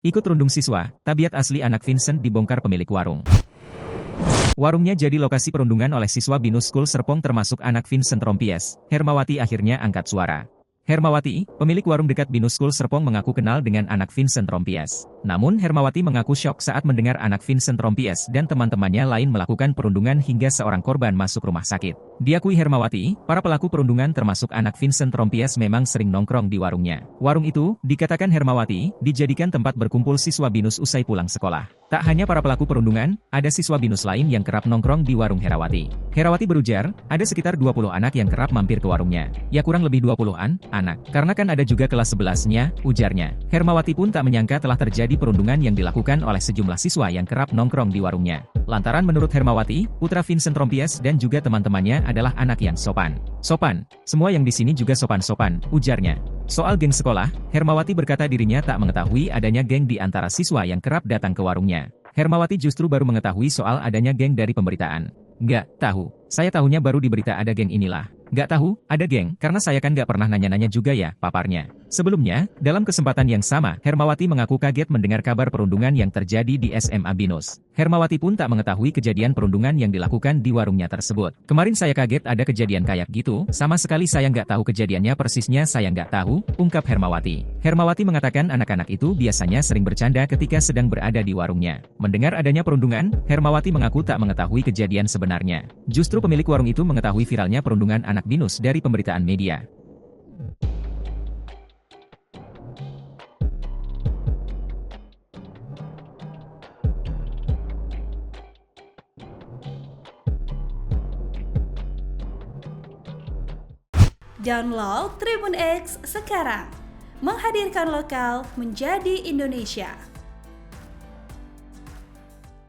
Ikut rundung siswa, tabiat asli anak Vincent dibongkar pemilik warung. Warungnya jadi lokasi perundungan oleh siswa Binus School Serpong termasuk anak Vincent Rompies. Hermawati akhirnya angkat suara. Hermawati, pemilik warung dekat Binus School Serpong mengaku kenal dengan anak Vincent Rompies. Namun Hermawati mengaku syok saat mendengar anak Vincent Rompies dan teman-temannya lain melakukan perundungan hingga seorang korban masuk rumah sakit. Diakui Hermawati, para pelaku perundungan termasuk anak Vincent Rompies memang sering nongkrong di warungnya. Warung itu, dikatakan Hermawati, dijadikan tempat berkumpul siswa Binus usai pulang sekolah. Tak hanya para pelaku perundungan, ada siswa Binus lain yang kerap nongkrong di warung Herawati. Herawati berujar, ada sekitar 20 anak yang kerap mampir ke warungnya. Ya kurang lebih 20-an anak. Karena kan ada juga kelas 11-nya, ujarnya. Hermawati pun tak menyangka telah terjadi perundungan yang dilakukan oleh sejumlah siswa yang kerap nongkrong di warungnya. Lantaran menurut Hermawati, putra Vincent Rompies dan juga teman-temannya adalah anak yang sopan. Sopan, semua yang di sini juga sopan-sopan, ujarnya. Soal geng sekolah, Hermawati berkata dirinya tak mengetahui adanya geng di antara siswa yang kerap datang ke warungnya. Hermawati justru baru mengetahui soal adanya geng dari pemberitaan. Nggak tahu, saya tahunya baru di berita ada geng inilah. Nggak tahu, ada geng, karena saya kan nggak pernah nanya-nanya juga ya, paparnya. Sebelumnya, dalam kesempatan yang sama, Hermawati mengaku kaget mendengar kabar perundungan yang terjadi di SMA Binus. Hermawati pun tak mengetahui kejadian perundungan yang dilakukan di warungnya tersebut. Kemarin saya kaget ada kejadian kayak gitu, sama sekali saya nggak tahu kejadiannya persisnya saya nggak tahu, ungkap Hermawati. Hermawati mengatakan anak-anak itu biasanya sering bercanda ketika sedang berada di warungnya. Mendengar adanya perundungan, Hermawati mengaku tak mengetahui kejadian sebenarnya. Justru pemilik warung itu mengetahui viralnya perundungan anak Binus dari pemberitaan media. Download Tribun X sekarang, menghadirkan lokal menjadi Indonesia.